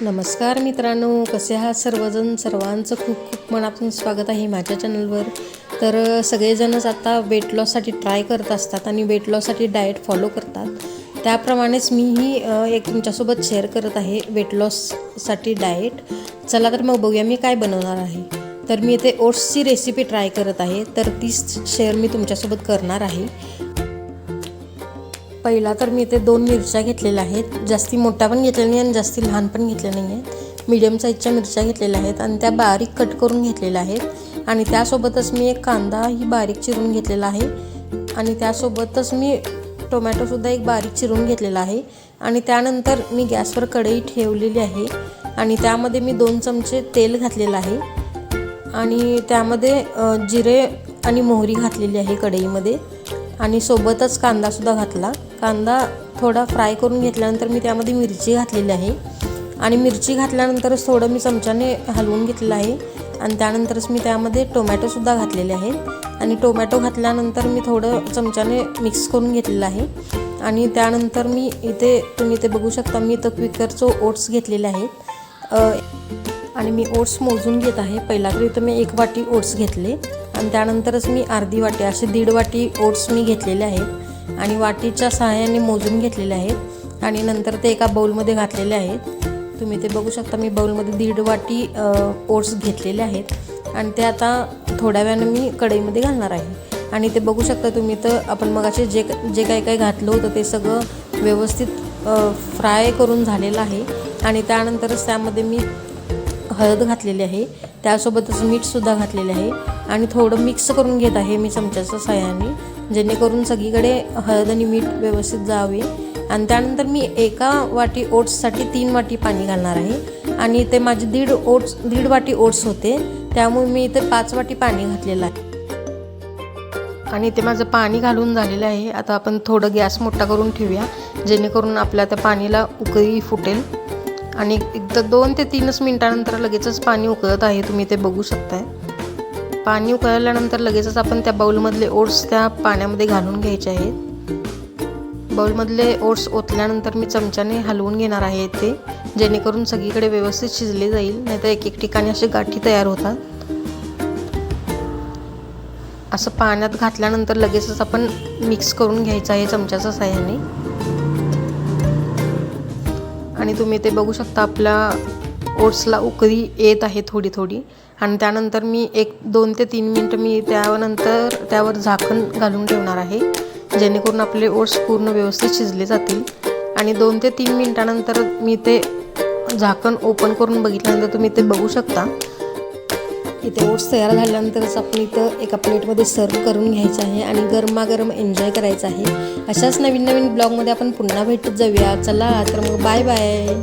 नमस्कार मित्रांनो, कसे आहात सर्वजण. सर्वांचं खूप खूप मनापासून स्वागत आहे माझ्या चॅनलवर. तर सगळेजणच आता वेट लॉससाठी ट्राय करत असतात आणि वेट लॉससाठी डाएट फॉलो करतात. त्याप्रमाणेच मीही एक तुमच्यासोबत शेअर करत आहे वेट लॉससाठी डाएट. चला तर मग बघूया मी काय बनवणार आहे. तर मी इथे ओट्सची रेसिपी ट्राय करत आहे, तर तीच शेअर मी तुमच्यासोबत करणार आहे. पहिला तर मी इथे 2 मिरच्या घेतलेल्या आहेत. जास्ती मोठ्या पण घेतल्या नाही आणि जास्ती लहान पण घेतल्या नाही आहेत. मीडियम साईजच्या मिरच्या घेतलेल्या आहेत आणि त्या बारीक कट करून घेतलेल्या आहेत. आणि त्यासोबतच मी एक कांदाही बारीक चिरून घेतलेला आहे. आणि त्यासोबतच मी टोमॅटोसुद्धा एक बारीक चिरून घेतलेला आहे. आणि त्यानंतर मी गॅसवर कढई ठेवलेली आहे आणि त्यामध्ये मी 2 चमचे तेल घातलेलं आहे. आणि त्यामध्ये जिरे आणि मोहरी घातलेली आहे कढईमध्ये. आणि सोबतच कांदासुद्धा घातला. कांदा थोडा फ्राय करून घेतल्यानंतर मी त्यामध्ये मिरची घातलेली आहे. आणि मिरची घातल्यानंतरच थोडं मी चमच्याने हलवून घेतलेलं आहे. आणि त्यानंतरच मी त्यामध्ये टोमॅटोसुद्धा घातलेले आहेत. आणि टोमॅटो घातल्यानंतर मी थोडं चमच्याने मिक्स करून घेतलेलं आहे. आणि त्यानंतर मी तुम्ही इथे बघू शकता, मी इथं क्विकरचे ओट्स घेतलेले आहेत. आणि मी ओट्स मोजून घेत आहे. पहिला तर इथं मी 1 वाटी ओट्स घेतले आणि त्यानंतरच मी अर्धी वाटी असे 1.5 वाटी ओट्स मी घेतलेले आहेत. आणि वाटीच्या सहाय्याने मोजून घेतलेले आहेत. आणि नंतर ते एका बाउलमध्ये घातलेले आहेत. तुम्ही ते बघू शकता, मी बाउलमध्ये 1.5 वाटी ओट्स घेतलेले आहेत. आणि ते आता थोड्या वेळानं मी कढईमध्ये घालणार आहे. आणि ते बघू शकता तुम्ही, तर आपण मगाशी जे काही घातलं होतं ते सगळं व्यवस्थित फ्राय करून झालेलं आहे. आणि त्यानंतरच त्यामध्ये मी हळद घातलेली आहे. त्यासोबतच मीठसुद्धा घातलेले आहे. आणि थोडं मिक्स करून घेत आहे मी चमच्याच्या सहाय्याने, जेणेकरून सगळीकडे हळद आणि मीठ व्यवस्थित जावे. आणि त्यानंतर मी 1 वाटी ओट्ससाठी 3 वाटी पाणी घालणार आहे. आणि ते माझे 1.5 वाटी ओट्स होते, त्यामुळे मी इथे 5 वाटी पाणी घातलेलं आहे. आणि ते माझं पाणी घालून झालेलं आहे. आता आपण थोडं गॅस मोठा करून ठेवूया, जेणेकरून आपल्या त्या पाणीला उकळी फुटेल. आणि एकदा 2 ते 3 मिनिटानंतर लगेचच पाणी उकळत आहे. तुम्ही ते बघू शकताय. पाणी उकळल्यानंतर लगेचच आपण त्या बाउलमधले ओट्स त्या पाण्यामध्ये घालून घ्यायचे आहेत. बाउलमधले ओट्स ओतल्यानंतर मी चमच्याने हलवून घेणार आहे ते, जेणेकरून सगळीकडे व्यवस्थित शिजले जाईल. नाहीतर एक ठिकाणी असे गाठी तयार होतात. असं पाण्यात घातल्यानंतर लगेचच आपण मिक्स करून घ्यायचं आहे चमच्याच्या साहाय्याने. आणि तुम्ही ते बघू शकता, आपल्या ओट्सला उकळी येत आहे थोडी थोडी. आणि त्यानंतर मी 2 ते 3 मिनटं मी त्यावर झाकण घालून ठेवणार आहे, जेणेकरून आपले ओट्स पूर्ण व्यवस्थित शिजले जातील. आणि 2 ते 3 मिनटानंतर मी ते झाकण ओपन करून बघितल्यानंतर तुम्ही ते बघू शकता, इथे ओट्स तयार झाल्यानंतरच आपण इथं एका प्लेटमध्ये सर्व करून घ्यायचं आहे आणि गरमागरम एन्जॉय करायचं आहे. अशाच नवीन नवीन ब्लॉगमध्ये आपण पुन्हा भेटत जाऊया. चला तर मग बाय बाय.